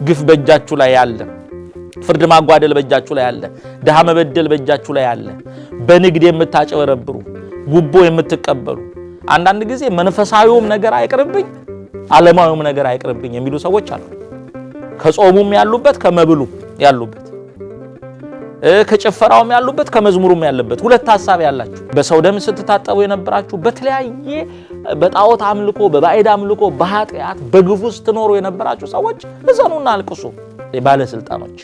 ግፍ በእጃችሁ ላይ ያለ፣ ፍርድ ማጓደል በእጃችሁ ላይ ያለ፣ ድሃ መበደል በእጃችሁ ላይ ያለ፣ በንግድ የምታጨበረብሩ፣ ጉቦ የምትቀበሉ፣ አንዳንድ ጊዜ መንፈሳዊውም ነገር አይቅርብኝ ዓለማዊውም ነገር አይቅርብኝ የሚሉ ሰዎች አሉ። ከጾሙም ያሉበት ከመብሉ ያሉበት ከጨፈራውም ያሉበት ከመዝሙሩም ያለበት ሁለት ሐሳብ ያላችሁ በሰው ደም ስትታጠቡ የነበራችሁ በተለያየ በጣዖት አምልኮ በባዕድ አምልኮ በኃጢአት በግፍ ውስጥ ትኖሩ የነበራችሁ ሰዎች እዘኑና አልቅሱ። ባለስልጣኖች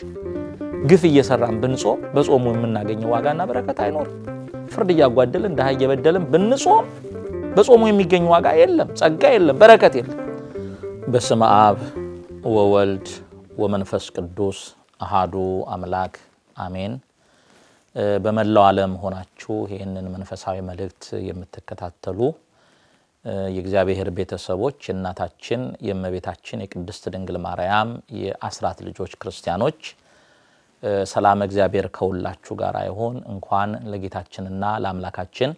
ግፍ እየሰራን ብንጾም በጾሙ የምናገኘው ዋጋና በረከት አይኖርም። ፍርድ እያጓደልን ድሃ እየበደልን ብንጾም በጾሙ የሚገኝ ዋጋ የለም፣ ጸጋ የለም፣ በረከት የለም። በስመ አብ ወወልድ ወመንፈስ ቅዱስ አሃዱ አምላክ አሜን። በመላው ዓለም ሆናችሁ ይህንን መንፈሳዊ መልእክት የምትከታተሉ የእግዚአብሔር ቤተሰቦች እናታችን የእመቤታችን የቅድስት ድንግል ማርያም የአስራት ልጆች ክርስቲያኖች ሰላም እግዚአብሔር ከሁላችሁ ጋር ይሁን። እንኳን ለጌታችንና ለአምላካችን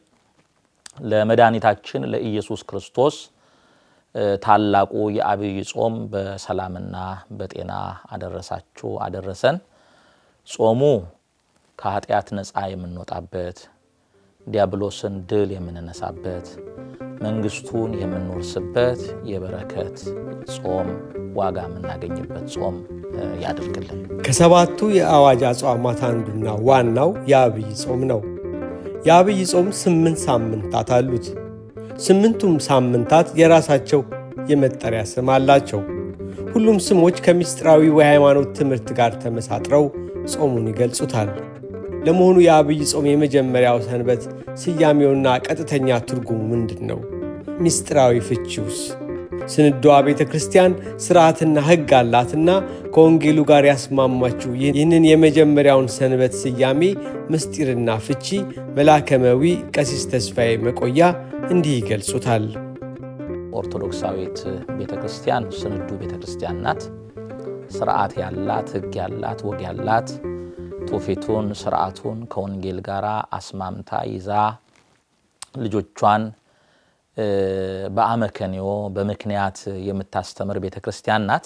ለመድኃኒታችን ለኢየሱስ ክርስቶስ ታላቁ የአብይ ጾም በሰላምና በጤና አደረሳችሁ አደረሰን። ጾሙ ከኃጢአት ነፃ የምንወጣበት፣ ዲያብሎስን ድል የምንነሳበት፣ መንግስቱን የምንወርስበት የበረከት ጾም ዋጋ የምናገኝበት ጾም ያድርግልን። ከሰባቱ የአዋጅ አጽዋማት አንዱና ዋናው የአብይ ጾም ነው። የአብይ ጾም 8 ሳምንታት አሉት። 8ቱም ሳምንታት የራሳቸው የመጠሪያ ስም አላቸው። ሁሉም ስሞች ከምስጢራዊ የሃይማኖት ትምህርት ጋር ተመሳጥረው ጾሙን ይገልጹታል። ለመሆኑ የአብይ ጾም የመጀመሪያው ሰንበት ስያሜውና ቀጥተኛ ትርጉሙ ምንድን ነው? ምስጢራዊ ፍቺውስ? ስንዷ ቤተ ክርስቲያን ሥርዓትና ሕግ አላትና ከወንጌሉ ጋር ያስማማችው ይህንን የመጀመሪያውን ሰንበት ስያሜ ምስጢርና ፍቺ መላከመዊ ቀሲስ ተስፋዬ መቆያ እንዲህ ይገልጹታል። ኦርቶዶክሳዊት ቤተ ክርስቲያን ስንዱ ቤተ ክርስቲያን ናት። ሥርዓት ያላት፣ ሕግ ያላት፣ ወግ ያላት፣ ትውፊቱን ሥርዓቱን ከወንጌል ጋር አስማምታ ይዛ ልጆቿን በአመክንዮ በምክንያት የምታስተምር ቤተ ክርስቲያን ናት።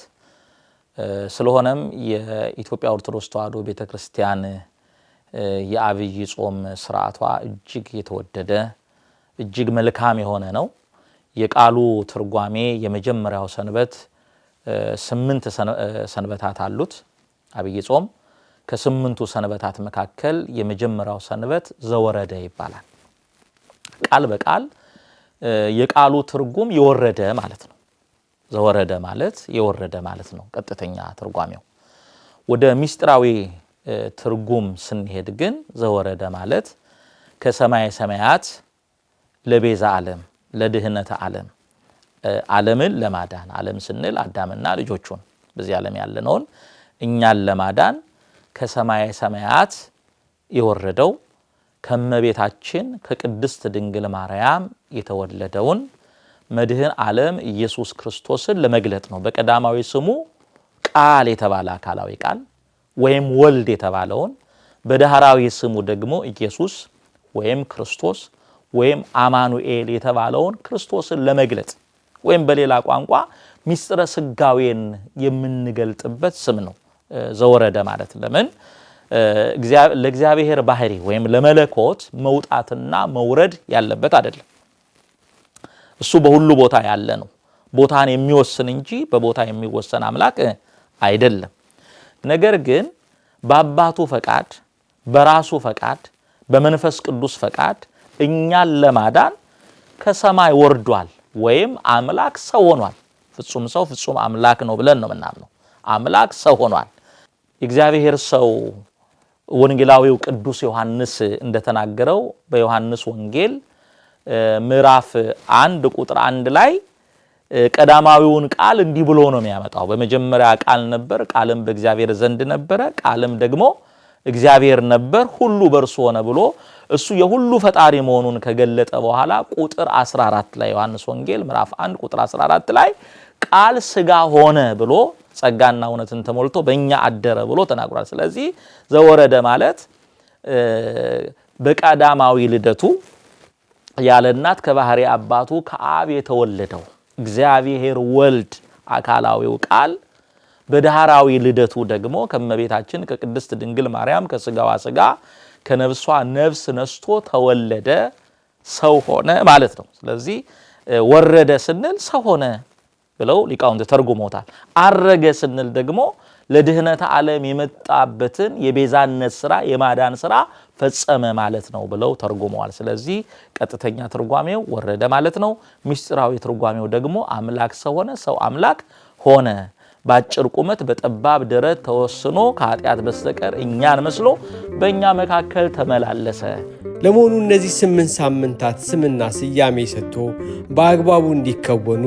ስለሆነም የኢትዮጵያ ኦርቶዶክስ ተዋሕዶ ቤተ ክርስቲያን የአብይ ጾም ሥርዓቷ እጅግ የተወደደ እጅግ መልካም የሆነ ነው። የቃሉ ትርጓሜ የመጀመሪያው ሰንበት 8 ሰንበታት አሉት አብይ ጾም። ከ8ቱ ሰንበታት መካከል የመጀመሪያው ሰንበት ዘወረደ ይባላል። ቃል በቃል የቃሉ ትርጉም የወረደ ማለት ነው። ዘወረደ ማለት የወረደ ማለት ነው ቀጥተኛ ትርጓሜው። ወደ ምስጢራዊ ትርጉም ስንሄድ ግን ዘወረደ ማለት ከሰማይ ሰማያት ለቤዛ ዓለም ለድህነተ ዓለም ዓለምን ለማዳን፣ ዓለም ስንል አዳምና ልጆቹን በዚህ ዓለም ያለነውን እኛን ለማዳን ከሰማይ ሰማያት የወረደው ከመቤታችን ከቅድስት ድንግል ማርያም የተወለደውን መድህን ዓለም ኢየሱስ ክርስቶስን ለመግለጥ ነው። በቀዳማዊ ስሙ ቃል የተባለ አካላዊ ቃል ወይም ወልድ የተባለውን፣ በዳህራዊ ስሙ ደግሞ ኢየሱስ ወይም ክርስቶስ ወይም አማኑኤል የተባለውን ክርስቶስን ለመግለጥ ወይም በሌላ ቋንቋ ምስጢረ ሥጋዌን የምንገልጥበት ስም ነው ዘወረደ ማለት። ለምን ለእግዚአብሔር ባህሪ ወይም ለመለኮት መውጣትና መውረድ ያለበት አይደለም። እሱ በሁሉ ቦታ ያለ ነው። ቦታን የሚወስን እንጂ በቦታ የሚወሰን አምላክ አይደለም። ነገር ግን በአባቱ ፈቃድ፣ በራሱ ፈቃድ፣ በመንፈስ ቅዱስ ፈቃድ እኛን ለማዳን ከሰማይ ወርዷል ወይም አምላክ ሰው ሆኗል። ፍጹም ሰው ፍጹም አምላክ ነው ብለን ነው የምናምነው። አምላክ ሰው ሆኗል። የእግዚአብሔር ሰው ወንጌላዊው ቅዱስ ዮሐንስ እንደተናገረው በዮሐንስ ወንጌል ምዕራፍ 1 ቁጥር 1 ላይ ቀዳማዊውን ቃል እንዲህ ብሎ ነው የሚያመጣው። በመጀመሪያ ቃል ነበር፣ ቃልም በእግዚአብሔር ዘንድ ነበረ፣ ቃልም ደግሞ እግዚአብሔር ነበር፣ ሁሉ በእርሱ ሆነ ብሎ እሱ የሁሉ ፈጣሪ መሆኑን ከገለጠ በኋላ ቁጥር 14 ላይ ዮሐንስ ወንጌል ምዕራፍ 1 ቁጥር 14 ላይ ቃል ሥጋ ሆነ ብሎ ጸጋና እውነትን ተሞልቶ በእኛ አደረ ብሎ ተናግሯል። ስለዚህ ዘወረደ ማለት በቀዳማዊ ልደቱ ያለ እናት ከባህሪ አባቱ ከአብ የተወለደው እግዚአብሔር ወልድ አካላዊው ቃል በዳህራዊ ልደቱ ደግሞ ከመቤታችን ከቅድስት ድንግል ማርያም ከስጋዋ ስጋ ከነፍሷ ነፍስ ነስቶ ተወለደ፣ ሰው ሆነ ማለት ነው። ስለዚህ ወረደ ስንል ሰው ሆነ ብለው ሊቃውንት ተርጉመውታል። አረገ ስንል ደግሞ ለድህነተ ዓለም የመጣበትን የቤዛነት ስራ የማዳን ስራ ፈጸመ ማለት ነው ብለው ተርጉመዋል። ስለዚህ ቀጥተኛ ትርጓሜው ወረደ ማለት ነው። ምስጢራዊ ትርጓሜው ደግሞ አምላክ ሰው ሆነ፣ ሰው አምላክ ሆነ፣ በአጭር ቁመት በጠባብ ደረት ተወስኖ ከኃጢአት በስተቀር እኛን መስሎ በእኛ መካከል ተመላለሰ። ለመሆኑ እነዚህ 8 ሳምንታት ስምና ስያሜ ሰጥቶ በአግባቡ እንዲከወኑ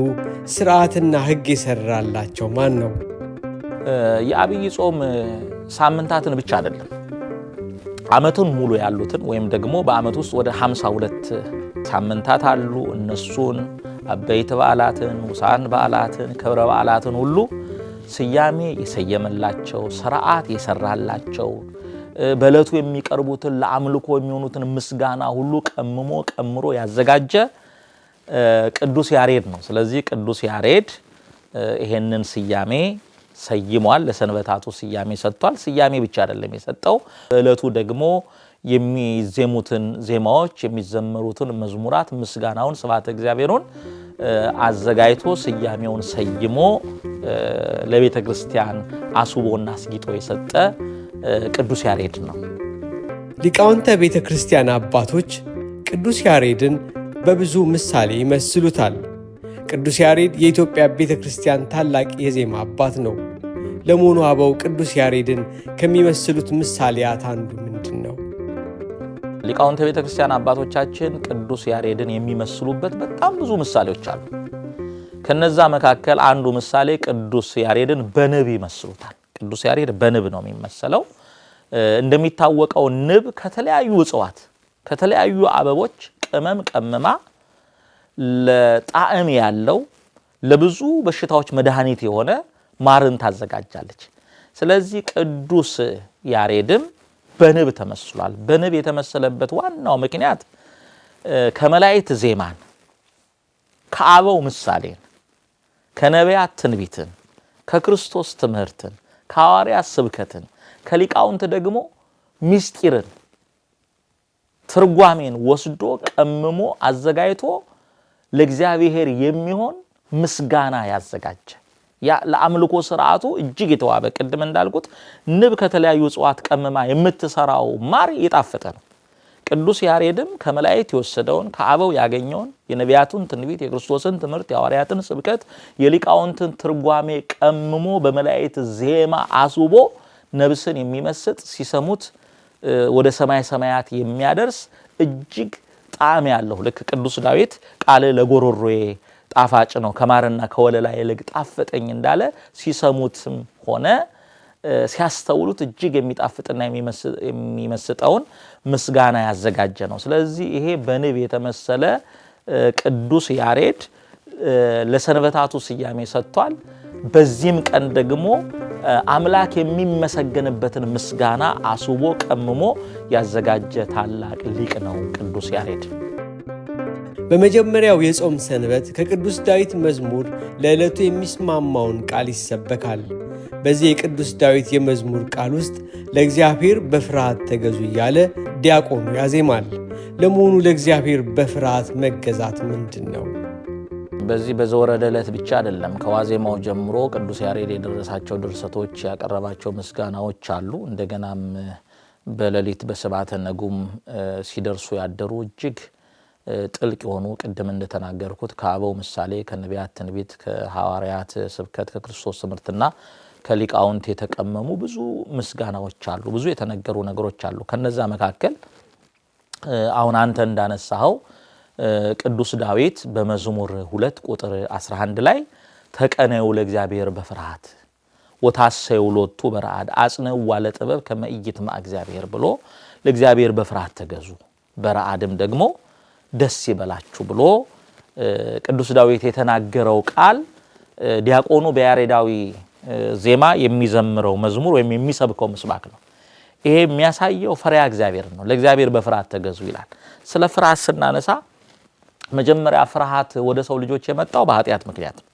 ስርዓትና ሕግ የሰራላቸው ማን ነው? የአብይ ጾም ሳምንታትን ብቻ አይደለም፣ ዓመቱን ሙሉ ያሉትን ወይም ደግሞ በዓመት ውስጥ ወደ 52 ሳምንታት አሉ። እነሱን አበይት በዓላትን፣ ውሳን በዓላትን፣ ክብረ በዓላትን ሁሉ ስያሜ የሰየመላቸው፣ ስርዓት የሰራላቸው፣ በዕለቱ የሚቀርቡትን ለአምልኮ የሚሆኑትን ምስጋና ሁሉ ቀምሮ ያዘጋጀ ቅዱስ ያሬድ ነው። ስለዚህ ቅዱስ ያሬድ ይሄንን ስያሜ ሰይሟል። ለሰንበታቱ ስያሜ ሰጥቷል። ስያሜ ብቻ አይደለም የሰጠው፣ በዕለቱ ደግሞ የሚዜሙትን ዜማዎች፣ የሚዘመሩትን መዝሙራት፣ ምስጋናውን፣ ስብሐተ እግዚአብሔርን አዘጋጅቶ ስያሜውን ሰይሞ ለቤተ ክርስቲያን አስቦና አስጊጦ የሰጠ ቅዱስ ያሬድ ነው። ሊቃውንተ ቤተ ክርስቲያን አባቶች ቅዱስ ያሬድን በብዙ ምሳሌ ይመስሉታል። ቅዱስ ያሬድ የኢትዮጵያ ቤተ ክርስቲያን ታላቅ የዜማ አባት ነው። ለመሆኑ አበው ቅዱስ ያሬድን ከሚመስሉት ምሳሌያት አንዱ ምንድን ነው? ሊቃውንተ ቤተ ክርስቲያን አባቶቻችን ቅዱስ ያሬድን የሚመስሉበት በጣም ብዙ ምሳሌዎች አሉ። ከነዛ መካከል አንዱ ምሳሌ ቅዱስ ያሬድን በንብ ይመስሉታል። ቅዱስ ያሬድ በንብ ነው የሚመሰለው። እንደሚታወቀው ንብ ከተለያዩ እጽዋት ከተለያዩ አበቦች ቅመም ቀመማ ለጣዕም ያለው ለብዙ በሽታዎች መድኃኒት የሆነ ማርን ታዘጋጃለች። ስለዚህ ቅዱስ ያሬድም በንብ ተመስሏል። በንብ የተመሰለበት ዋናው ምክንያት ከመላእክት ዜማን፣ ከአበው ምሳሌን፣ ከነቢያት ትንቢትን፣ ከክርስቶስ ትምህርትን፣ ከሐዋርያት ስብከትን፣ ከሊቃውንት ደግሞ ምስጢርን ትርጓሜን ወስዶ ቀምሞ አዘጋጅቶ ለእግዚአብሔር የሚሆን ምስጋና ያዘጋጀ ለአምልኮ ስርዓቱ እጅግ የተዋበ ቅድም እንዳልኩት ንብ ከተለያዩ እጽዋት ቀምማ የምትሰራው ማር የጣፈጠ ነው። ቅዱስ ያሬድም ከመላእክት የወሰደውን ከአበው ያገኘውን የነቢያቱን ትንቢት፣ የክርስቶስን ትምህርት፣ የሐዋርያትን ስብከት፣ የሊቃውንትን ትርጓሜ ቀምሞ በመላእክት ዜማ አስቦ ነብስን የሚመስጥ ሲሰሙት ወደ ሰማይ ሰማያት የሚያደርስ እጅግ ጣዕም ያለው ልክ ቅዱስ ዳዊት ቃል ለጎሮሮዬ ጣፋጭ ነው ከማርና ከወለላ ይልቅ ጣፈጠኝ እንዳለ ሲሰሙትም ሆነ ሲያስተውሉት እጅግ የሚጣፍጥና የሚመስጠውን ምስጋና ያዘጋጀ ነው። ስለዚህ ይሄ በንብ የተመሰለ ቅዱስ ያሬድ ለሰንበታቱ ስያሜ ሰጥቷል። በዚህም ቀን ደግሞ አምላክ የሚመሰገንበትን ምስጋና አስቦ ቀምሞ ያዘጋጀ ታላቅ ሊቅ ነው ቅዱስ ያሬድ። በመጀመሪያው የጾም ሰንበት ከቅዱስ ዳዊት መዝሙር ለዕለቱ የሚስማማውን ቃል ይሰበካል። በዚህ የቅዱስ ዳዊት የመዝሙር ቃል ውስጥ ለእግዚአብሔር በፍርሃት ተገዙ እያለ ዲያቆኑ ያዜማል። ለመሆኑ ለእግዚአብሔር በፍርሃት መገዛት ምንድን ነው? በዚህ በዘወረደ ዕለት ብቻ አይደለም። ከዋዜማው ጀምሮ ቅዱስ ያሬድ የደረሳቸው ድርሰቶች፣ ያቀረባቸው ምስጋናዎች አሉ። እንደገናም በሌሊት በስብዓተ ነጉም ሲደርሱ ያደሩ እጅግ ጥልቅ የሆኑ ቅድም እንደተናገርኩት ከአበው ምሳሌ፣ ከነቢያት ትንቢት፣ ከሐዋርያት ስብከት፣ ከክርስቶስ ትምህርትና ከሊቃውንት የተቀመሙ ብዙ ምስጋናዎች አሉ። ብዙ የተነገሩ ነገሮች አሉ። ከነዛ መካከል አሁን አንተ እንዳነሳኸው ቅዱስ ዳዊት በመዝሙር 2 ቁጥር 11 ላይ ተቀነዩ ለእግዚአብሔር በፍርሃት ወታሰዩ ሎቱ በረአድ አጽነው ዋለ ጥበብ ከመ ኢይትማ እግዚአብሔር ብሎ ለእግዚአብሔር በፍርሃት ተገዙ፣ በረአድም ደግሞ ደስ ይበላችሁ ብሎ ቅዱስ ዳዊት የተናገረው ቃል ዲያቆኑ በያሬዳዊ ዜማ የሚዘምረው መዝሙር ወይም የሚሰብከው ምስባክ ነው። ይሄ የሚያሳየው ፈሪሃ እግዚአብሔር ነው። ለእግዚአብሔር በፍርሃት ተገዙ ይላል። ስለ ፍርሃት ስናነሳ መጀመሪያ ፍርሃት ወደ ሰው ልጆች የመጣው በኃጢአት ምክንያት ነው።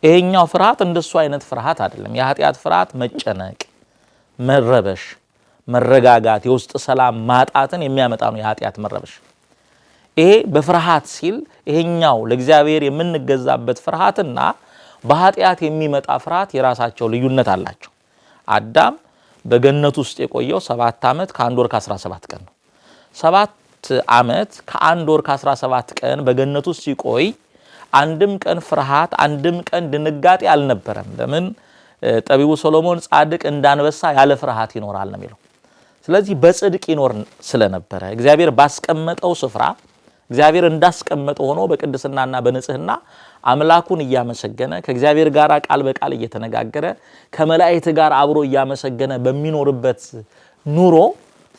ይሄኛው ፍርሃት እንደሱ አይነት ፍርሃት አይደለም። የኃጢአት ፍርሃት መጨነቅ፣ መረበሽ፣ መረጋጋት፣ የውስጥ ሰላም ማጣትን የሚያመጣ ነው የኃጢአት መረበሽ። ይሄ በፍርሃት ሲል ይሄኛው ለእግዚአብሔር የምንገዛበት ፍርሃትና በኃጢአት የሚመጣ ፍርሃት የራሳቸው ልዩነት አላቸው። አዳም በገነት ውስጥ የቆየው 7 ዓመት ከ1 ወር ከ17 ቀን ነው። 7 ዓመት ከ1 ወር ከ17 ቀን በገነት ውስጥ ሲቆይ አንድም ቀን ፍርሃት አንድም ቀን ድንጋጤ አልነበረም። ለምን? ጠቢቡ ሶሎሞን ጻድቅ እንዳንበሳ ያለ ፍርሃት ይኖራል ነው የሚለው። ስለዚህ በጽድቅ ይኖር ስለነበረ እግዚአብሔር ባስቀመጠው ስፍራ እግዚአብሔር እንዳስቀመጠው ሆኖ በቅድስናና በንጽህና አምላኩን እያመሰገነ ከእግዚአብሔር ጋር ቃል በቃል እየተነጋገረ ከመላእክት ጋር አብሮ እያመሰገነ በሚኖርበት ኑሮ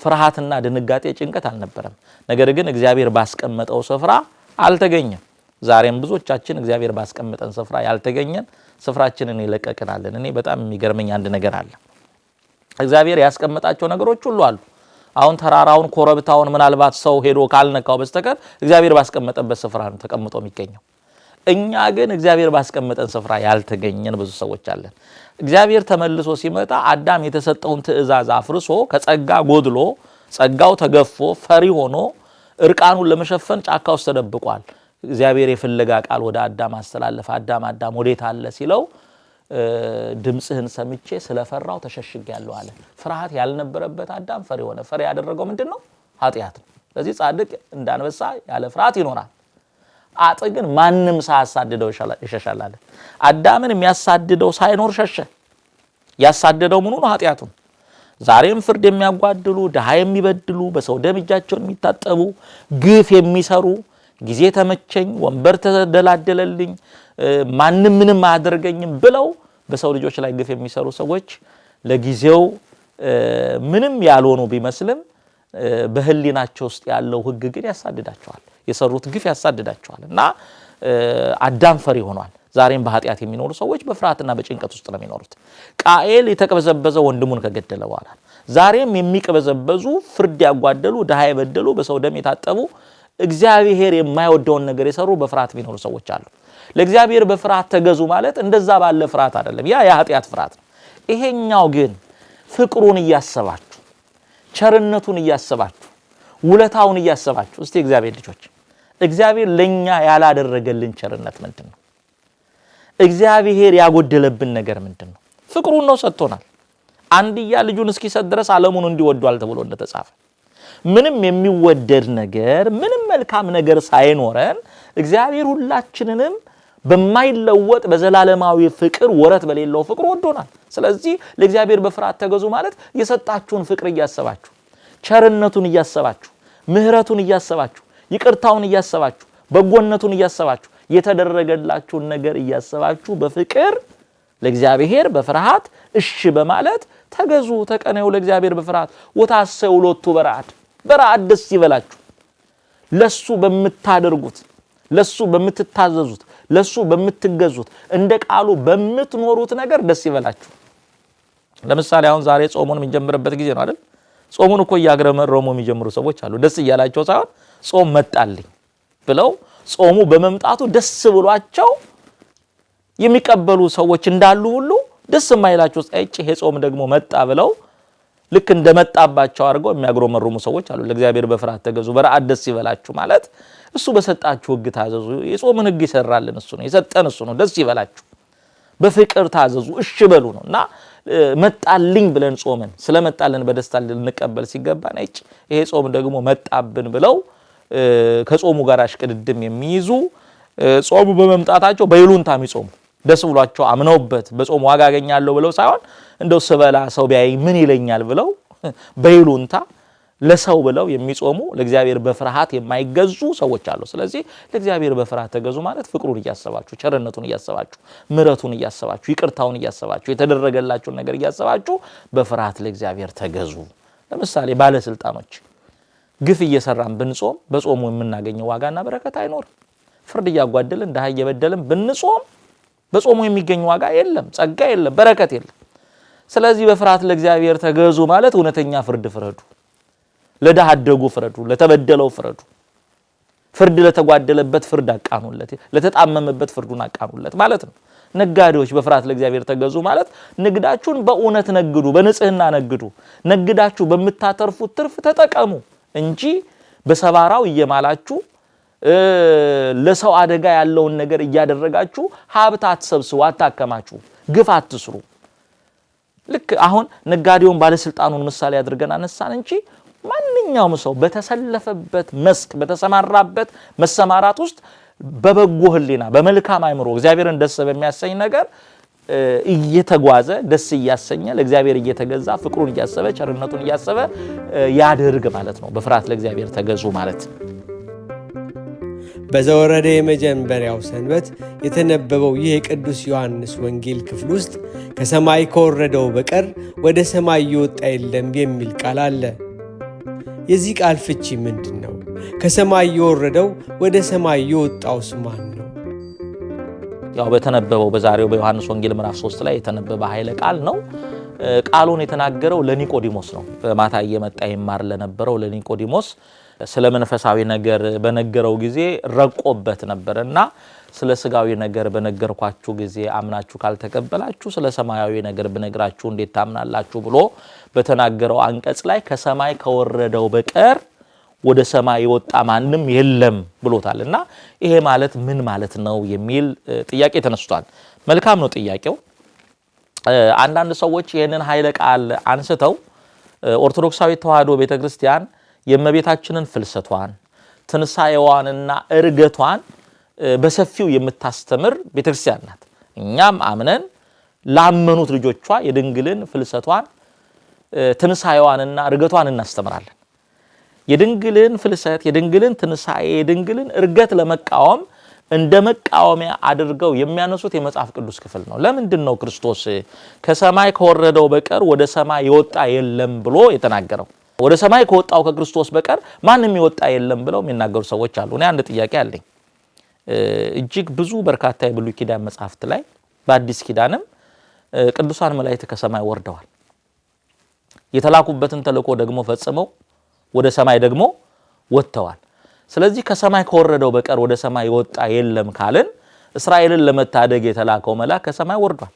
ፍርሃትና ድንጋጤ ጭንቀት አልነበረም። ነገር ግን እግዚአብሔር ባስቀመጠው ስፍራ አልተገኘም። ዛሬም ብዙዎቻችን እግዚአብሔር ባስቀመጠን ስፍራ ያልተገኘን ስፍራችንን ይለቀቅናለን። እኔ በጣም የሚገርመኝ አንድ ነገር አለ። እግዚአብሔር ያስቀመጣቸው ነገሮች ሁሉ አሉ። አሁን ተራራውን ኮረብታውን ምናልባት ሰው ሄዶ ካልነካው በስተቀር እግዚአብሔር ባስቀመጠበት ስፍራ ነው ተቀምጦ የሚገኘው። እኛ ግን እግዚአብሔር ባስቀመጠን ስፍራ ያልተገኘን ብዙ ሰዎች አለን። እግዚአብሔር ተመልሶ ሲመጣ አዳም የተሰጠውን ትእዛዝ አፍርሶ ከጸጋ ጎድሎ ጸጋው ተገፎ ፈሪ ሆኖ እርቃኑን ለመሸፈን ጫካ ውስጥ ተደብቋል። እግዚአብሔር የፍለጋ ቃል ወደ አዳም አስተላለፈ። አዳም ወዴት አለ ሲለው ድምጽህን ሰምቼ ስለፈራው ተሸሽጌያለሁ አለ። ፍርሃት ያልነበረበት አዳም ፈሪ ሆነ። ፈሪ ያደረገው ምንድነው? ኃጢአት ነው። ስለዚህ ጻድቅ እንዳንበሳ ያለ ፍርሃት ይኖራል። አጥ ግን ማንም ሳያሳድደው ይሸሻል አለ። አዳምን የሚያሳድደው ሳይኖር ሸሸ። ያሳደደው ምኑ ነው? ኃጢአቱ። ዛሬም ፍርድ የሚያጓድሉ ድሃ የሚበድሉ በሰው ደም እጃቸውን የሚታጠቡ ግፍ የሚሰሩ ጊዜ ተመቸኝ ወንበር ተደላደለልኝ ማንም ምንም አያደርገኝም ብለው በሰው ልጆች ላይ ግፍ የሚሰሩ ሰዎች ለጊዜው ምንም ያልሆኑ ቢመስልም በህሊናቸው ውስጥ ያለው ሕግ ግን ያሳድዳቸዋል። የሰሩት ግፍ ያሳድዳቸዋል እና አዳም ፈሪ ሆኗል። ዛሬም በኃጢአት የሚኖሩ ሰዎች በፍርሃትና በጭንቀት ውስጥ ነው የሚኖሩት። ቃኤል የተቀበዘበዘ ወንድሙን ከገደለ በኋላ ዛሬም የሚቀበዘበዙ ፍርድ ያጓደሉ ድሃ የበደሉ በሰው ደም የታጠቡ እግዚአብሔር የማይወደውን ነገር የሰሩ በፍርሃት የሚኖሩ ሰዎች አሉ። ለእግዚአብሔር በፍርሃት ተገዙ ማለት እንደዛ ባለ ፍርሃት አይደለም። ያ የኃጢአት ፍርሃት ነው። ይሄኛው ግን ፍቅሩን እያሰባችሁ ቸርነቱን እያሰባችሁ ውለታውን እያሰባችሁ እስቲ እግዚአብሔር ልጆች እግዚአብሔር ለኛ ያላደረገልን ቸርነት ምንድነው? እግዚአብሔር ያጎደለብን ነገር ምንድነው? ፍቅሩን ነው ሰጥቶናል። አንድያ ልጁን እስኪሰጥ ድረስ ዓለሙን እንዲወዷል ተብሎ እንደተጻፈ ምንም የሚወደድ ነገር ምንም መልካም ነገር ሳይኖረን እግዚአብሔር ሁላችንንም በማይለወጥ በዘላለማዊ ፍቅር ወረት በሌለው ፍቅር ወዶናል። ስለዚህ ለእግዚአብሔር በፍርሃት ተገዙ ማለት የሰጣችሁን ፍቅር እያሰባችሁ ቸርነቱን እያሰባችሁ ምህረቱን እያሰባችሁ ይቅርታውን እያሰባችሁ በጎነቱን እያሰባችሁ የተደረገላችሁን ነገር እያሰባችሁ በፍቅር ለእግዚአብሔር በፍርሃት እሺ በማለት ተገዙ። ተቀነዩ ለእግዚአብሔር በፍርሃት ወታሰዩ ሎቱ በረዓድ ደስ ይበላችሁ። ለሱ በምታደርጉት ለሱ በምትታዘዙት ለሱ በምትገዙት እንደ ቃሉ በምትኖሩት ነገር ደስ ይበላችሁ። ለምሳሌ አሁን ዛሬ ጾሙን የምንጀምርበት ጊዜ ነው አይደል? ጾሙን እኮ ያግረመረሙ የሚጀምሩ ሰዎች አሉ። ደስ እያላቸው ሳይሆን ጾም መጣልኝ ብለው ጾሙ በመምጣቱ ደስ ብሏቸው የሚቀበሉ ሰዎች እንዳሉ ሁሉ ደስ የማይላቸው ይሄ ጾም ደግሞ መጣ ብለው ልክ እንደመጣባቸው አድርገው የሚያግረመርሙ ሰዎች አሉ። ለእግዚአብሔር በፍርሃት ተገዙ በረዓድ ደስ ይበላችሁ ማለት እሱ በሰጣችሁ ሕግ ታዘዙ። የጾምን ሕግ ይሰራልን እሱ ነው፣ የሰጠን እሱ ነው። ደስ ይበላችሁ በፍቅር ታዘዙ እሺ በሉ ነውና መጣልኝ ብለን ጾምን ስለመጣልን በደስታ ልንቀበል ሲገባን ይሄ ጾም ደግሞ መጣብን ብለው ከጾሙ ጋር አሽቅድድም የሚይዙ ጾሙ በመምጣታቸው በይሉንታ የሚጾሙ ደስ ብሏቸው አምነውበት በጾም ዋጋ አገኛለሁ ብለው ሳይሆን እንደው ስበላ ሰው ቢያይ ምን ይለኛል ብለው በይሉንታ ለሰው ብለው የሚጾሙ ለእግዚአብሔር በፍርሃት የማይገዙ ሰዎች አሉ። ስለዚህ ለእግዚአብሔር በፍርሃት ተገዙ ማለት ፍቅሩን እያሰባችሁ ቸርነቱን እያሰባችሁ ምሕረቱን እያሰባችሁ ይቅርታውን እያሰባችሁ የተደረገላችሁን ነገር እያሰባችሁ በፍርሃት ለእግዚአብሔር ተገዙ። ለምሳሌ ባለስልጣኖች ግፍ እየሰራን ብንጾም በጾሙ የምናገኘው ዋጋና በረከት አይኖርም። ፍርድ እያጓደልን ድሃ እየበደልን ብንጾም በጾሙ የሚገኝ ዋጋ የለም፣ ጸጋ የለም፣ በረከት የለም። ስለዚህ በፍርሃት ለእግዚአብሔር ተገዙ ማለት እውነተኛ ፍርድ ፍረዱ፣ ለድሃ አደጉ ፍረዱ፣ ለተበደለው ፍረዱ፣ ፍርድ ለተጓደለበት ፍርድ አቃኑለት፣ ለተጣመመበት ፍርዱን አቃኑለት ማለት ነው። ነጋዴዎች በፍርሃት ለእግዚአብሔር ተገዙ ማለት ንግዳችሁን በእውነት ነግዱ፣ በንጽህና ነግዱ፣ ነግዳችሁ በመታተርፉት ትርፍ ተጠቀሙ እንጂ በሰባራው እየማላችሁ ለሰው አደጋ ያለውን ነገር እያደረጋችሁ ሀብት አትሰብስቡ፣ አታከማችሁ፣ ግፍ አትስሩ። ልክ አሁን ነጋዴውን ባለስልጣኑን ምሳሌ አድርገን አነሳን እንጂ ማንኛውም ሰው በተሰለፈበት መስክ በተሰማራበት መሰማራት ውስጥ በበጎ ህሊና በመልካም አይምሮ እግዚአብሔርን ደስ በሚያሰኝ ነገር እየተጓዘ ደስ እያሰኘ ለእግዚአብሔር እየተገዛ ፍቅሩን እያሰበ ቸርነቱን እያሰበ ያድርግ ማለት ነው። በፍርሃት ለእግዚአብሔር ተገዙ ማለት። በዘወረደ የመጀመሪያው ሰንበት የተነበበው ይህ የቅዱስ ዮሐንስ ወንጌል ክፍል ውስጥ ከሰማይ ከወረደው በቀር ወደ ሰማይ የወጣ የለም የሚል ቃል አለ። የዚህ ቃል ፍቺ ምንድን ነው? ከሰማይ የወረደው ወደ ሰማይ የወጣውስ ማን ነው? ያው በተነበበው በዛሬው በዮሐንስ ወንጌል ምዕራፍ 3 ላይ የተነበበ ኃይለ ቃል ነው። ቃሉን የተናገረው ለኒቆዲሞስ ነው። በማታ እየመጣ ይማር ለነበረው ለኒቆዲሞስ ስለ መንፈሳዊ ነገር በነገረው ጊዜ ረቆበት ነበርና ስለ ስጋዊ ነገር በነገርኳችሁ ጊዜ አምናችሁ ካልተቀበላችሁ ስለ ሰማያዊ ነገር በነግራችሁ እንዴት ታምናላችሁ ብሎ በተናገረው አንቀጽ ላይ ከሰማይ ከወረደው በቀር ወደ ሰማይ የወጣ ማንም የለም ብሎታልና ይሄ ማለት ምን ማለት ነው የሚል ጥያቄ ተነስቷል። መልካም ነው ጥያቄው። አንዳንድ ሰዎች ይሄንን ኃይለ ቃል አንስተው ኦርቶዶክሳዊ ተዋሕዶ ቤተክርስቲያን የእመቤታችንን ፍልሰቷን ትንሳኤዋንና እርገቷን በሰፊው የምታስተምር ቤተክርስቲያን ናት። እኛም አምነን ላመኑት ልጆቿ የድንግልን ፍልሰቷን ትንሳኤዋንና እርገቷን እናስተምራለን። የድንግልን ፍልሰት፣ የድንግልን ትንሳኤ፣ የድንግልን እርገት ለመቃወም እንደ መቃወሚያ አድርገው የሚያነሱት የመጽሐፍ ቅዱስ ክፍል ነው። ለምንድን ነው ክርስቶስ ከሰማይ ከወረደው በቀር ወደ ሰማይ የወጣ የለም ብሎ የተናገረው? ወደ ሰማይ ከወጣው ከክርስቶስ በቀር ማንም የወጣ የለም ብለው የሚናገሩ ሰዎች አሉ። እኔ አንድ ጥያቄ አለኝ። እጅግ ብዙ በርካታ የብሉይ ኪዳን መጽሐፍት ላይ በአዲስ ኪዳንም ቅዱሳን መላእክት ከሰማይ ወርደዋል። የተላኩበትን ተልእኮ ደግሞ ፈጽመው ወደ ሰማይ ደግሞ ወጥተዋል። ስለዚህ ከሰማይ ከወረደው በቀር ወደ ሰማይ የወጣ የለም ካልን እስራኤልን ለመታደግ የተላከው መልአክ ከሰማይ ወርዷል።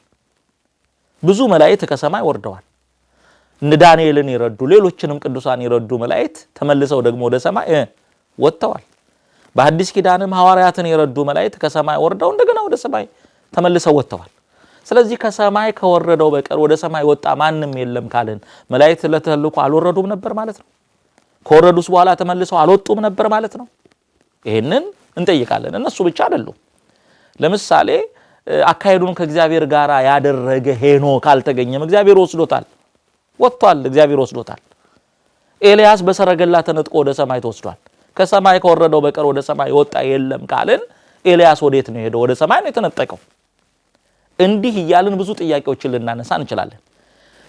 ብዙ መላእክት ከሰማይ ወርደዋል። እነ ዳንኤልን ይረዱ ሌሎችንም ቅዱሳን ይረዱ መላእክት ተመልሰው ደግሞ ወደ ሰማይ ወጥተዋል። በአዲስ ኪዳንም ሐዋርያትን ይረዱ መላእክት ከሰማይ ወርደው እንደገና ወደ ሰማይ ተመልሰው ወጥተዋል። ስለዚህ ከሰማይ ከወረደው በቀር ወደ ሰማይ ወጣ ማንም የለም ካልን መላእክት ለተልእኮ አልወረዱም ነበር ማለት ነው? ከወረዱስ በኋላ ተመልሰው አልወጡም ነበር ማለት ነው? ይሄንን እንጠይቃለን። እነሱ ብቻ አይደሉም። ለምሳሌ አካሄዱን ከእግዚአብሔር ጋር ያደረገ ሄኖክ ካልተገኘም እግዚአብሔር ወስዶታል፣ ወጥቷል፣ እግዚአብሔር ወስዶታል። ኤልያስ በሰረገላ ተነጥቆ ወደ ሰማይ ተወስዷል። ከሰማይ ከወረደው በቀር ወደ ሰማይ ወጣ የለም ካልን ኤልያስ ወዴት ነው ሄደው? ወደ ሰማይ ነው የተነጠቀው። እንዲህ እያልን ብዙ ጥያቄዎችን ልናነሳ እንችላለን።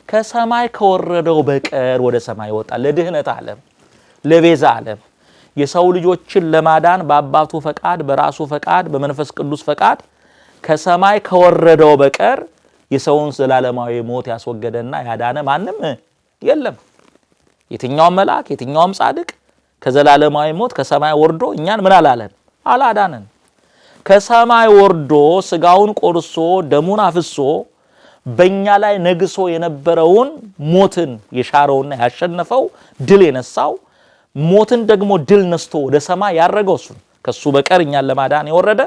ከሰማይ ከወረደው በቀር ወደ ሰማይ ወጣ ለድህነት ዓለም ለቤዛ ዓለም የሰው ልጆችን ለማዳን በአባቱ ፈቃድ በራሱ ፈቃድ በመንፈስ ቅዱስ ፈቃድ ከሰማይ ከወረደው በቀር የሰውን ዘላለማዊ ሞት ያስወገደና ያዳነ ማንም የለም። የትኛውም መልአክ የትኛውም ጻድቅ ከዘላለማዊ ሞት ከሰማይ ወርዶ እኛን ምን አላለን? አላዳነን። ከሰማይ ወርዶ ስጋውን ቆርሶ ደሙን አፍሶ በእኛ ላይ ነግሶ የነበረውን ሞትን የሻረውና ያሸነፈው ድል የነሳው ሞትን ደግሞ ድል ነስቶ ወደ ሰማይ ያረገው እሱ ከሱ በቀር እኛን ለማዳን የወረደ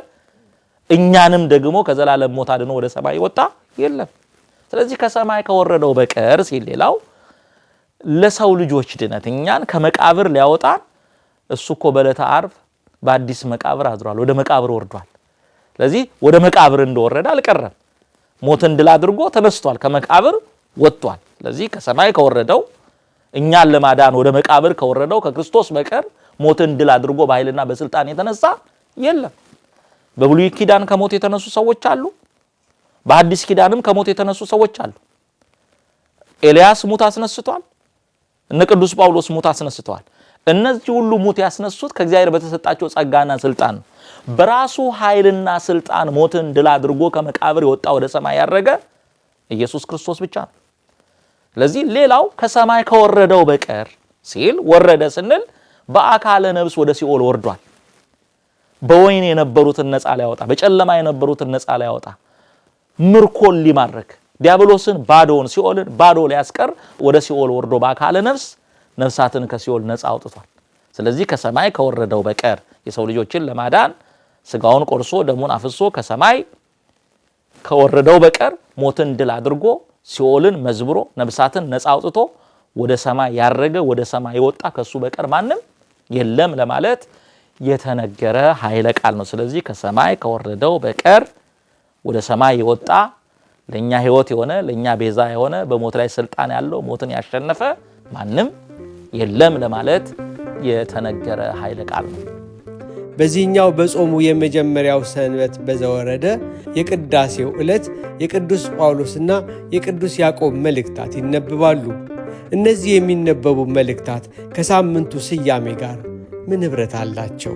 እኛንም ደግሞ ከዘላለም ሞት አድኖ ወደ ሰማይ ወጣ የለም። ስለዚህ ከሰማይ ከወረደው በቀር ሲል ሌላው ለሰው ልጆች ድነት እኛን ከመቃብር ሊያወጣን እሱ እኮ በዕለተ ዓርብ በአዲስ መቃብር አድሯል፣ ወደ መቃብር ወርዷል። ስለዚህ ወደ መቃብር እንደወረደ አልቀረም። ሞትን ድል አድርጎ ተነስቷል፣ ከመቃብር ወጥቷል። ስለዚህ ከሰማይ ከወረደው እኛን ለማዳን ወደ መቃብር ከወረደው ከክርስቶስ በቀር ሞትን ድል አድርጎ በኃይልና በስልጣን የተነሳ የለም። በብሉይ ኪዳን ከሞት የተነሱ ሰዎች አሉ። በአዲስ ኪዳንም ከሞት የተነሱ ሰዎች አሉ። ኤልያስ ሙት አስነስቷል። እነ ቅዱስ ጳውሎስ ሙት አስነስተዋል። እነዚህ ሁሉ ሙት ያስነሱት ከእግዚአብሔር በተሰጣቸው ጸጋና ስልጣን ነው። በራሱ ኃይልና ስልጣን ሞትን ድል አድርጎ ከመቃብር የወጣ ወደ ሰማይ ያረገ ኢየሱስ ክርስቶስ ብቻ ነው። ስለዚህ ሌላው ከሰማይ ከወረደው በቀር ሲል ወረደ ስንል በአካለ ነፍስ ወደ ሲኦል ወርዷል። በወይን የነበሩትን ነፃ ሊያወጣ፣ በጨለማ የነበሩትን ነፃ ሊያወጣ፣ ምርኮን ሊማርክ ዲያብሎስን ባዶውን ሲኦልን ባዶ ሊያስቀር ወደ ሲኦል ወርዶ በአካለ ነፍሳትን ከሲኦል ነፃ አውጥቷል። ስለዚህ ከሰማይ ከወረደው በቀር የሰው ልጆችን ለማዳን ስጋውን ቆርሶ ደሙን አፍሶ ከሰማይ ከወረደው በቀር ሞትን ድል አድርጎ ሲኦልን መዝብሮ ነፍሳትን ነፃ አውጥቶ ወደ ሰማይ ያረገ ወደ ሰማይ የወጣ ከሱ በቀር ማንም የለም ለማለት የተነገረ ኃይለ ቃል ነው። ስለዚህ ከሰማይ ከወረደው በቀር ወደ ሰማይ የወጣ ለኛ ሕይወት የሆነ ለኛ ቤዛ የሆነ በሞት ላይ ስልጣን ያለው ሞትን ያሸነፈ ማንም የለም ለማለት የተነገረ ኃይለ ቃል ነው። በዚህኛው በጾሙ የመጀመሪያው ሰንበት በዘወረደ የቅዳሴው ዕለት የቅዱስ ጳውሎስና የቅዱስ ያዕቆብ መልእክታት ይነበባሉ። እነዚህ የሚነበቡ መልእክታት ከሳምንቱ ስያሜ ጋር ምን ኅብረት አላቸው?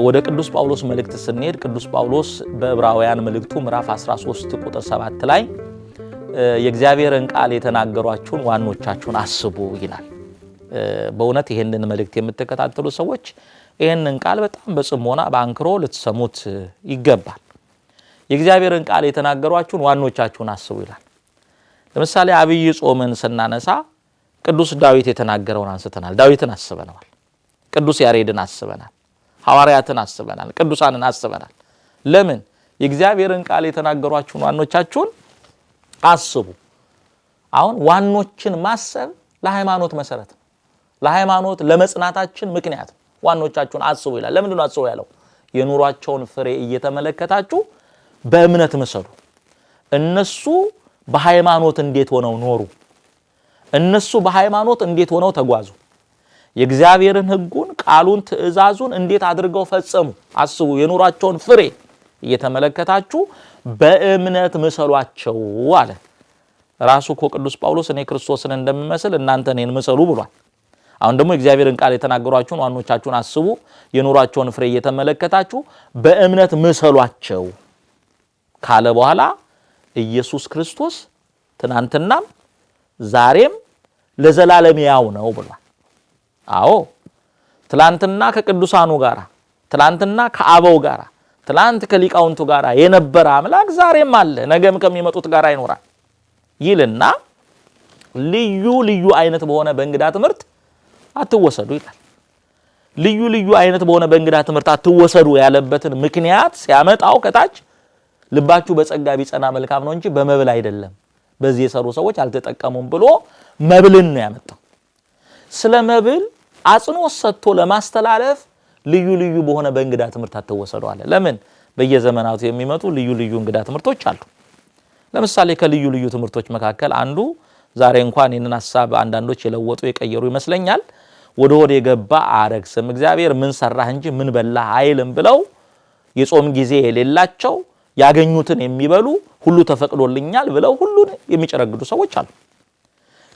ወደ ቅዱስ ጳውሎስ መልእክት ስንሄድ ቅዱስ ጳውሎስ በዕብራውያን መልእክቱ ምዕራፍ 13 ቁጥር 7 ላይ የእግዚአብሔርን ቃል የተናገሯችሁን ዋኖቻችሁን አስቡ ይላል። በእውነት ይሄንን መልእክት የምትከታተሉ ሰዎች ይሄንን ቃል በጣም በጽሞና በአንክሮ ልትሰሙት ይገባል። የእግዚአብሔርን ቃል የተናገሯችሁን ዋኖቻችሁን አስቡ ይላል። ለምሳሌ አብይ ጾምን ስናነሳ ቅዱስ ዳዊት የተናገረውን አንስተናል። ዳዊትን አስበናል። ቅዱስ ያሬድን አስበናል። ሐዋርያትን አስበናል። ቅዱሳንን አስበናል። ለምን? የእግዚአብሔርን ቃል የተናገሯችሁን ዋኖቻችሁን አስቡ። አሁን ዋኖችን ማሰብ ለሃይማኖት መሰረት ነው። ለሃይማኖት ለመጽናታችን ምክንያት ዋኖቻችሁን አስቡ ይላል። ለምንድን ነው አስቡ ያለው? የኑሯቸውን ፍሬ እየተመለከታችሁ በእምነት ምሰሉ። እነሱ በሃይማኖት እንዴት ሆነው ኖሩ? እነሱ በሃይማኖት እንዴት ሆነው ተጓዙ? የእግዚአብሔርን ሕጉን፣ ቃሉን፣ ትእዛዙን እንዴት አድርገው ፈጸሙ? አስቡ። የኑሯቸውን ፍሬ እየተመለከታችሁ በእምነት ምሰሏቸው አለ። ራሱ እኮ ቅዱስ ጳውሎስ እኔ ክርስቶስን እንደምመስል እናንተ እኔን ምሰሉ ብሏል። አሁን ደግሞ የእግዚአብሔርን ቃል የተናገሯችሁን ዋኖቻችሁን አስቡ፣ የኑሯቸውን ፍሬ እየተመለከታችሁ በእምነት ምሰሏቸው ካለ በኋላ ኢየሱስ ክርስቶስ ትናንትናም ዛሬም ለዘላለም ያው ነው ብሏል። አዎ ትላንትና ከቅዱሳኑ ጋር፣ ትላንትና ከአበው ጋር፣ ትላንት ከሊቃውንቱ ጋር የነበረ አምላክ ዛሬም አለ፣ ነገም ከሚመጡት ጋር ይኖራል ይልና ልዩ ልዩ አይነት በሆነ በእንግዳ ትምህርት አትወሰዱ ይላል። ልዩ ልዩ አይነት በሆነ በእንግዳ ትምህርት አትወሰዱ ያለበትን ምክንያት ሲያመጣው ከታች ልባችሁ በጸጋ ቢጸና መልካም ነው እንጂ በመብል አይደለም፣ በዚህ የሰሩ ሰዎች አልተጠቀሙም ብሎ መብልን ነው ያመጣው። ስለ መብል አጽንኦት ሰጥቶ ለማስተላለፍ ልዩ ልዩ በሆነ በእንግዳ ትምህርት አትወሰዱ አለ። ለምን? በየዘመናቱ የሚመጡ ልዩ ልዩ እንግዳ ትምህርቶች አሉ። ለምሳሌ ከልዩ ልዩ ትምህርቶች መካከል አንዱ ዛሬ እንኳን ይህንን ሐሳብ አንዳንዶች የለወጡ የቀየሩ ይመስለኛል። ወደ ሆድ የገባ አያረክስም፣ እግዚአብሔር ምን ሰራህ እንጂ ምን በላህ አይልም ብለው የጾም ጊዜ የሌላቸው ያገኙትን የሚበሉ ሁሉ ተፈቅዶልኛል ብለው ሁሉን የሚጨረግዱ ሰዎች አሉ።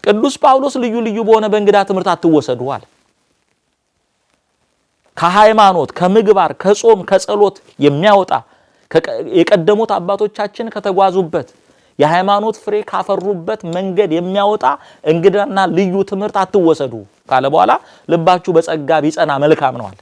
ቅዱስ ጳውሎስ ልዩ ልዩ በሆነ በእንግዳ ትምህርት አትወሰዱ አለ። ከሃይማኖት ከምግባር ከጾም ከጸሎት የሚያወጣ የቀደሙት አባቶቻችን ከተጓዙበት የሃይማኖት ፍሬ ካፈሩበት መንገድ የሚያወጣ እንግዳና ልዩ ትምህርት አትወሰዱ ካለ በኋላ ልባችሁ በጸጋ ቢጸና መልካም ነው አለ።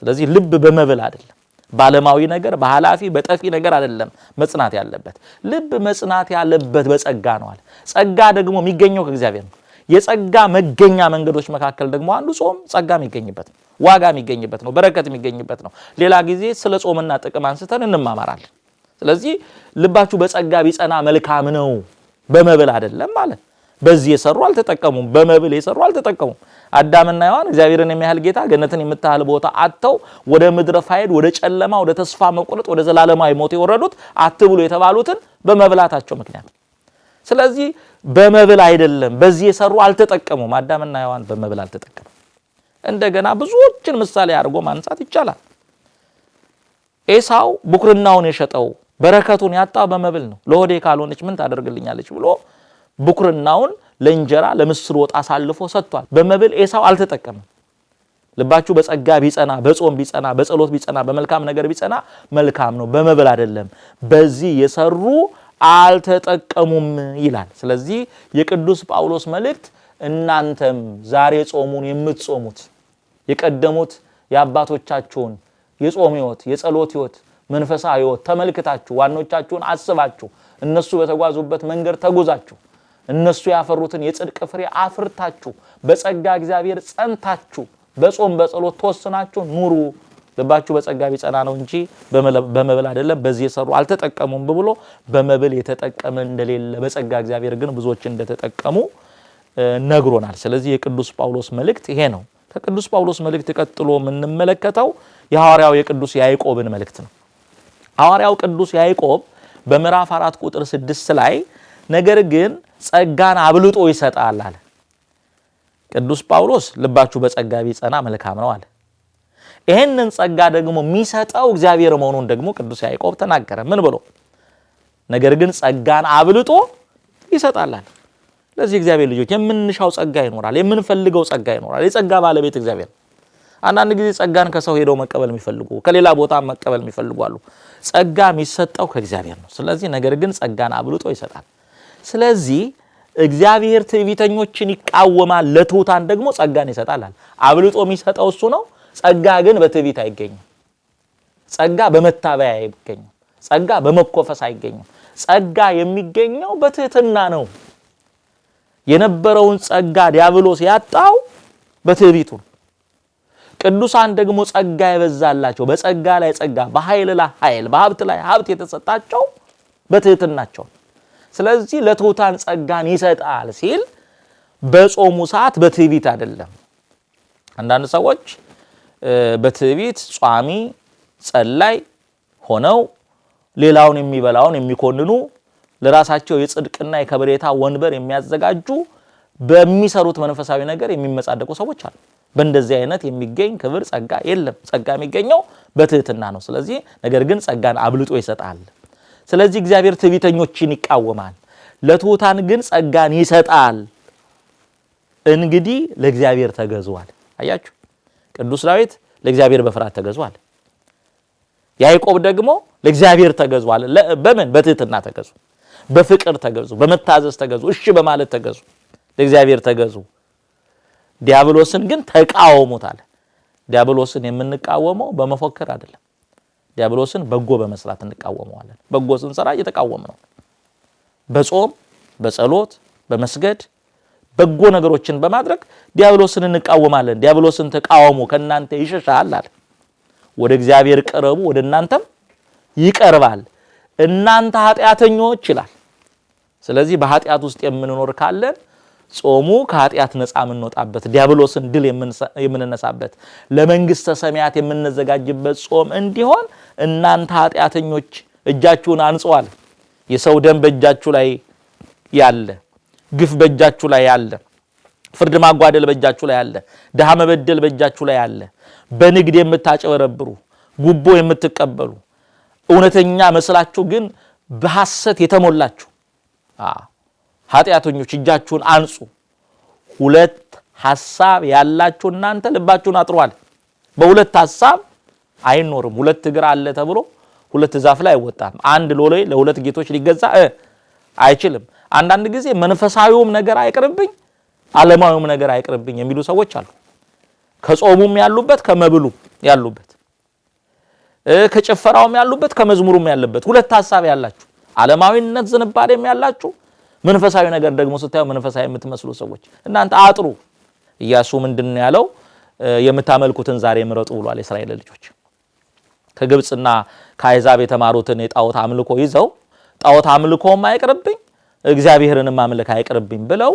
ስለዚህ ልብ በመብል አይደለም፣ ባለማዊ ነገር በኃላፊ በጠፊ ነገር አይደለም መጽናት ያለበት። ልብ መጽናት ያለበት በጸጋ ነው አለ። ጸጋ ደግሞ የሚገኘው ከእግዚአብሔር ነው። የጸጋ መገኛ መንገዶች መካከል ደግሞ አንዱ ጾም ጸጋ የሚገኝበት ነው፣ ዋጋ የሚገኝበት ነው፣ በረከት የሚገኝበት ነው። ሌላ ጊዜ ስለ ጾምና ጥቅም አንስተን እንማማራለን። ስለዚህ ልባችሁ በጸጋ ቢጸና መልካም ነው፣ በመብል አይደለም ማለት። በዚህ የሰሩ አልተጠቀሙም፣ በመብል የሰሩ አልተጠቀሙም። አዳምና ሔዋን እግዚአብሔርን የሚያህል ጌታ ገነትን የምታህል ቦታ አጥተው ወደ ምድረ ፋይድ፣ ወደ ጨለማ፣ ወደ ተስፋ መቁረጥ፣ ወደ ዘላለማዊ ሞት የወረዱት አትብሉ የተባሉትን በመብላታቸው ምክንያት። ስለዚህ በመብል አይደለም፣ በዚህ የሰሩ አልተጠቀሙም። አዳምና ሔዋን በመብል አልተጠቀሙም። እንደገና ብዙዎችን ምሳሌ አድርጎ ማንሳት ይቻላል። ኤሳው ብኩርናውን የሸጠው በረከቱን ያጣው በመብል ነው። ለሆዴ ካልሆነች ምን ታደርግልኛለች ብሎ ብኩርናውን ለእንጀራ ለምስር ወጥ አሳልፎ ሰጥቷል። በመብል ኤሳው አልተጠቀመም። ልባችሁ በጸጋ ቢጸና፣ በጾም ቢጸና፣ በጸሎት ቢጸና፣ በመልካም ነገር ቢጸና መልካም ነው፣ በመብል አይደለም፣ በዚህ የሰሩ አልተጠቀሙም ይላል። ስለዚህ የቅዱስ ጳውሎስ መልእክት እናንተም ዛሬ ጾሙን የምትጾሙት የቀደሙት የአባቶቻችሁን የጾም ሕይወት የጸሎት ሕይወት መንፈሳዊ ሕይወት ተመልክታችሁ ዋኖቻችሁን አስባችሁ እነሱ በተጓዙበት መንገድ ተጉዛችሁ እነሱ ያፈሩትን የጽድቅ ፍሬ አፍርታችሁ በጸጋ እግዚአብሔር ጸንታችሁ በጾም በጸሎት ተወስናችሁ ኑሩ። ልባችሁ በጸጋ ቢጸና ነው እንጂ በመብል አይደለም። በዚህ የሰሩ አልተጠቀሙም ብሎ በመብል የተጠቀመ እንደሌለ በጸጋ እግዚአብሔር ግን ብዙዎች እንደተጠቀሙ ነግሮናል። ስለዚህ የቅዱስ ጳውሎስ መልእክት ይሄ ነው። ከቅዱስ ጳውሎስ መልእክት ቀጥሎ የምንመለከተው የሐዋርያው የቅዱስ ያዕቆብን መልእክት ነው። ሐዋርያው ቅዱስ ያዕቆብ በምዕራፍ 4 ቁጥር 6 ላይ ነገር ግን ጸጋን አብልጦ ይሰጣል አለ። ቅዱስ ጳውሎስ ልባችሁ በጸጋ ቢጸና መልካም ነው አለ። ይሄንን ጸጋ ደግሞ የሚሰጠው እግዚአብሔር መሆኑን ደግሞ ቅዱስ ያዕቆብ ተናገረ። ምን ብሎ? ነገር ግን ጸጋን አብልጦ ይሰጣል አለ። ለዚህ እግዚአብሔር ልጆች የምንሻው ጸጋ ይኖራል፣ የምንፈልገው ጸጋ ይኖራል። የጸጋ ባለቤት እግዚአብሔር። አንዳንድ ጊዜ ጸጋን ከሰው ሄደው መቀበል የሚፈልጉ ከሌላ ቦታ መቀበል የሚፈልጉ አሉ። ጸጋ የሚሰጠው ከእግዚአብሔር ነው። ስለዚህ ነገር ግን ጸጋን አብልጦ ይሰጣል። ስለዚህ እግዚአብሔር ትዕቢተኞችን ይቃወማል፣ ለትሑታን ደግሞ ጸጋን ይሰጣል። አብልጦ የሚሰጠው እሱ ነው። ጸጋ ግን በትዕቢት አይገኝም። ጸጋ በመታበያ አይገኝም። ጸጋ በመኮፈስ አይገኝም። ጸጋ የሚገኘው በትህትና ነው። የነበረውን ጸጋ ዲያብሎስ ያጣው በትዕቢቱ። ቅዱሳን ደግሞ ጸጋ ይበዛላቸው በጸጋ ላይ ጸጋ፣ በኃይል ላይ ኃይል፣ በሀብት ላይ ሀብት የተሰጣቸው በትህትናቸው። ስለዚህ ለትሑታን ጸጋን ይሰጣል ሲል በጾሙ ሰዓት በትዕቢት አይደለም። አንዳንድ ሰዎች በትዕቢት ጿሚ ጸላይ ሆነው ሌላውን የሚበላውን የሚኮንኑ ለራሳቸው የጽድቅና የከበሬታ ወንበር የሚያዘጋጁ በሚሰሩት መንፈሳዊ ነገር የሚመጻደቁ ሰዎች አሉ። በእንደዚህ አይነት የሚገኝ ክብር ጸጋ የለም። ጸጋ የሚገኘው በትህትና ነው። ስለዚህ ነገር ግን ጸጋን አብልጦ ይሰጣል። ስለዚህ እግዚአብሔር ትዕቢተኞችን ይቃወማል፣ ለትሑታን ግን ጸጋን ይሰጣል። እንግዲህ ለእግዚአብሔር ተገዙዋል። አያችሁ፣ ቅዱስ ዳዊት ለእግዚአብሔር በፍርሃት ተገዙዋል። ያዕቆብ ደግሞ ለእግዚአብሔር ተገዙዋል። በምን? በትህትና ተገዙ፣ በፍቅር ተገዙ፣ በመታዘዝ ተገዙ፣ እሺ በማለት ተገዙ፣ ለእግዚአብሔር ተገዙ። ዲያብሎስን ግን ተቃወሙታል። ዲያብሎስን የምንቃወመው በመፎከር አይደለም። ዲያብሎስን በጎ በመስራት እንቃወመዋለን። በጎ ስንሰራ እየተቃወም ነው። በጾም በጸሎት በመስገድ በጎ ነገሮችን በማድረግ ዲያብሎስን እንቃወማለን። ዲያብሎስን ተቃወሙ ከናንተ ይሸሻል አለ። ወደ እግዚአብሔር ቀረቡ ወደ እናንተም ይቀርባል። እናንተ ኃጢአተኞች ይላል። ስለዚህ በኃጢአት ውስጥ የምንኖር ካለን ጾሙ ከኃጢአት ነፃ የምንወጣበት ዲያብሎስን ድል የምንነሳበት ለመንግስተ ሰማያት የምንዘጋጅበት ጾም እንዲሆን እናንተ ኃጢአተኞች እጃችሁን አንጹዋል። የሰው ደም በእጃችሁ ላይ ያለ፣ ግፍ በእጃችሁ ላይ ያለ፣ ፍርድ ማጓደል በእጃችሁ ላይ ያለ፣ ድሃ መበደል በእጃችሁ ላይ ያለ፣ በንግድ የምታጨበረብሩ፣ ጉቦ የምትቀበሉ፣ እውነተኛ መስላችሁ ግን በሐሰት የተሞላችሁ ኃጢአተኞች እጃችሁን አንጹ። ሁለት ሐሳብ ያላችሁ እናንተ ልባችሁን አጥሯል። በሁለት ሐሳብ አይኖርም። ሁለት እግር አለ ተብሎ ሁለት ዛፍ ላይ አይወጣም። አንድ ሎሌ ለሁለት ጌቶች ሊገዛ አይችልም። አንዳንድ ጊዜ መንፈሳዊውም ነገር አይቅርብኝ፣ ዓለማዊውም ነገር አይቅርብኝ የሚሉ ሰዎች አሉ። ከጾሙም ያሉበት ከመብሉ ያሉበት፣ ከጭፈራውም ያሉበት ከመዝሙሩም ያለበት ሁለት ሐሳብ ያላችሁ፣ ዓለማዊነት ዝንባሌም ያላችሁ፣ መንፈሳዊ ነገር ደግሞ ስታዩ መንፈሳዊ የምትመስሉ ሰዎች እናንተ አጥሩ። ኢያሱ ምንድነው ያለው? የምታመልኩትን ዛሬ ምረጡ ብሏል። የእስራኤል ልጆች ከግብጽና ከአይዛብ የተማሩትን የጣዖት አምልኮ ይዘው ጣዖት አምልኮም አይቅርብኝ እግዚአብሔርንም ማምለክ አይቅርብኝ ብለው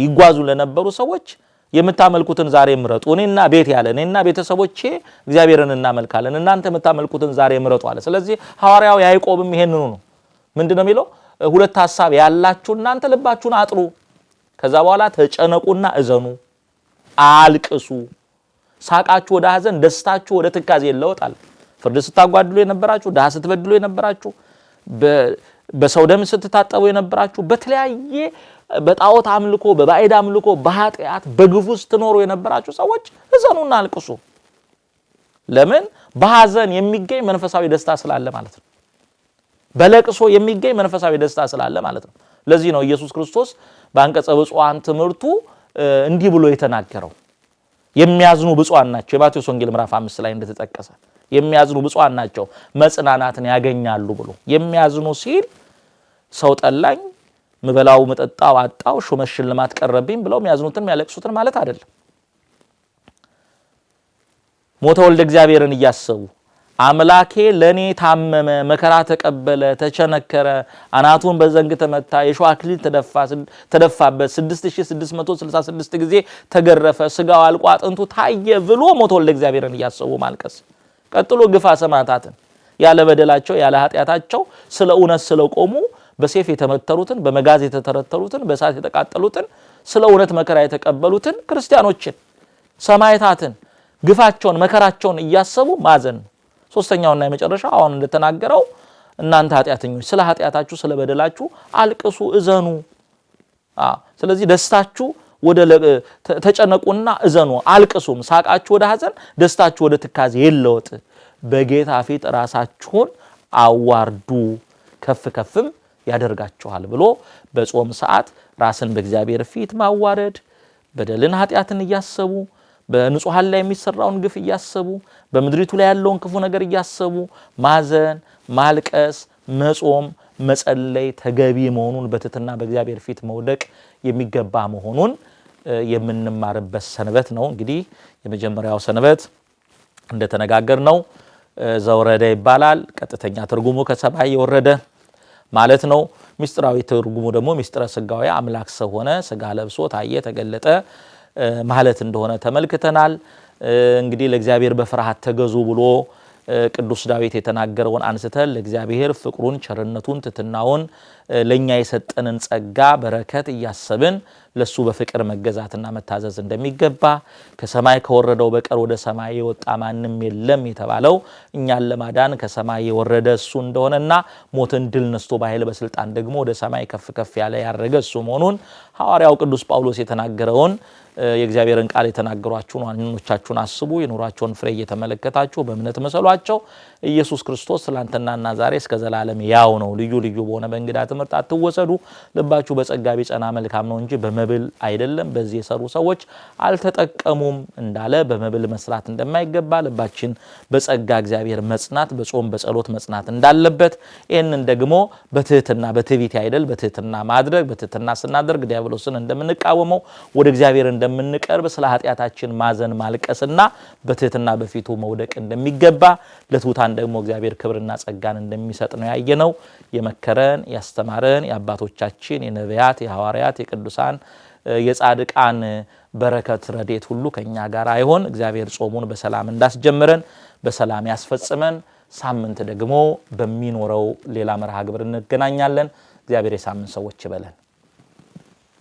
ይጓዙ ለነበሩ ሰዎች የምታመልኩትን ዛሬ ምረጡ፣ እኔና ቤት ያለ እኔና ቤተሰቦቼ እግዚአብሔርን እናመልካለን፣ እናንተ የምታመልኩትን ዛሬ ምረጡ አለ። ስለዚህ ሐዋርያው ያዕቆብም ይሄንኑ ነው። ምንድነው የሚለው? ሁለት ሐሳብ ያላችሁ እናንተ ልባችሁን አጥሩ፣ ከዛ በኋላ ተጨነቁና እዘኑ፣ አልቅሱ፣ ሳቃችሁ ወደ ሐዘን፣ ደስታችሁ ወደ ትካዜ ይለወጣል። ፍርድ ስታጓድሉ የነበራችሁ፣ ድሃ ስትበድሉ የነበራችሁ፣ በሰው ደም ስትታጠቡ የነበራችሁ፣ በተለያየ በጣዖት አምልኮ በባዕድ አምልኮ በኃጢአት በግፉ ስትኖሩ የነበራችሁ ሰዎች እዘኑና አልቅሱ። ለምን? በሐዘን የሚገኝ መንፈሳዊ ደስታ ስላለ ማለት ነው። በለቅሶ የሚገኝ መንፈሳዊ ደስታ ስላለ ማለት ነው። ለዚህ ነው ኢየሱስ ክርስቶስ በአንቀጸ ብፁዓን ትምህርቱ እንዲህ ብሎ የተናገረው የሚያዝኑ ብፁዓን ናቸው። የማቴዎስ ወንጌል ምዕራፍ 5 ላይ እንደተጠቀሰ የሚያዝኑ ብፁዓን ናቸው መጽናናትን ያገኛሉ ብሎ የሚያዝኑ ሲል ሰው ጠላኝ ምበላው መጠጣው አጣው ሹመት ሽልማት ቀረብኝ ብለው የሚያዝኑትን የሚያለቅሱትን ማለት አይደለም። ሞተ ወልደ እግዚአብሔርን እያሰቡ አምላኬ ለኔ ታመመ መከራ ተቀበለ ተቸነከረ አናቱን በዘንግ ተመታ የሾህ አክሊል ተደፋበት 6666 ጊዜ ተገረፈ ስጋው አልቆ አጥንቱ ታየ ብሎ ሞተ ወልደ እግዚአብሔርን እያሰቡ ማልቀስ። ቀጥሎ ግፋ ሰማዕታትን ያለ በደላቸው ያለ ኃጢአታቸው ስለ እውነት ስለቆሙ በሰይፍ የተመተሩትን በመጋዝ የተተረተሩትን በእሳት የተቃጠሉትን ስለ እውነት መከራ የተቀበሉትን ክርስቲያኖችን ሰማዕታትን ግፋቸውን መከራቸውን እያሰቡ ማዘን። ሶስተኛውና የመጨረሻው አሁን እንደተናገረው እናንተ ኃጢአተኞች ስለ ኃጢአታችሁ ስለ በደላችሁ አልቅሱ እዘኑ። ስለዚህ ደስታችሁ ወደ ተጨነቁና እዘኑ አልቅሱም። ሳቃችሁ ወደ ሐዘን ደስታችሁ ወደ ትካዜ ይለወጥ። በጌታ ፊት ራሳችሁን አዋርዱ ከፍ ከፍም ያደርጋችኋል ብሎ በጾም ሰዓት ራስን በእግዚአብሔር ፊት ማዋረድ በደልን ኃጢአትን እያሰቡ በንጹሃን ላይ የሚሰራውን ግፍ እያሰቡ በምድሪቱ ላይ ያለውን ክፉ ነገር እያሰቡ ማዘን ማልቀስ መጾም መጸለይ ተገቢ መሆኑን በትህትና በእግዚአብሔር ፊት መውደቅ የሚገባ መሆኑን የምንማርበት ሰንበት ነው። እንግዲህ የመጀመሪያው ሰንበት እንደተነጋገርነው ዘወረደ ይባላል። ቀጥተኛ ትርጉሙ ከሰማይ የወረደ ማለት ነው። ሚስጥራዊ ትርጉሙ ደግሞ ሚስጥረ ስጋዊ አምላክ ሰው ሆነ ስጋ ለብሶ ታየ ተገለጠ ማለት እንደሆነ ተመልክተናል። እንግዲህ ለእግዚአብሔር በፍርሃት ተገዙ ብሎ ቅዱስ ዳዊት የተናገረውን አንስተን ለእግዚአብሔር ፍቅሩን ቸርነቱን ትትናውን ለኛ የሰጠንን ጸጋ በረከት እያሰብን ለሱ በፍቅር መገዛትና መታዘዝ እንደሚገባ ከሰማይ ከወረደው በቀር ወደ ሰማይ የወጣ ማንም የለም የተባለው እኛን ለማዳን ከሰማይ የወረደ እሱ እንደሆነና ሞትን ድል ነስቶ በኃይል በስልጣን ደግሞ ወደ ሰማይ ከፍ ከፍ ያለ ያረገ እሱ መሆኑን ሐዋርያው ቅዱስ ጳውሎስ የተናገረውን የእግዚአብሔርን ቃል የተናገሯችሁን ዋኖቻችሁን አስቡ የኑሯቸውን ፍሬ እየተመለከታችሁ በእምነት መሰሏቸው። ኢየሱስ ክርስቶስ ትላንትናና ዛሬ እስከ ዘላለም ያው ነው። ልዩ ልዩ በሆነ በእንግዳ ትምህርት አትወሰዱ። ልባችሁ በጸጋ ቢጸና መልካም ነው እንጂ በመብል አይደለም። በዚህ የሰሩ ሰዎች አልተጠቀሙም እንዳለ በመብል መስራት እንደማይገባ ልባችን በጸጋ እግዚአብሔር መጽናት በጾም በጸሎት መጽናት እንዳለበት ይህንን ደግሞ በትህትና በትዕቢት አይደል በትህትና ማድረግ በትህትና ስናደርግ ዲያብሎስን እንደምንቃወመው ወደ እግዚአብሔር እንደምንቀርብ ስለ ኃጢአታችን ማዘን ማልቀስና በትህትና በፊቱ መውደቅ እንደሚገባ ለትሑታን ደግሞ እግዚአብሔር ክብርና ጸጋን እንደሚሰጥ ነው ያየነው። የመከረን ያስተማረን የአባቶቻችን የነቢያት የሐዋርያት የቅዱሳን የጻድቃን በረከት ረድኤት ሁሉ ከኛ ጋር አይሆን። እግዚአብሔር ጾሙን በሰላም እንዳስጀምረን በሰላም ያስፈጽመን። ሳምንት ደግሞ በሚኖረው ሌላ መርሃ ግብር እንገናኛለን። እግዚአብሔር የሳምንት ሰዎች ይበለን።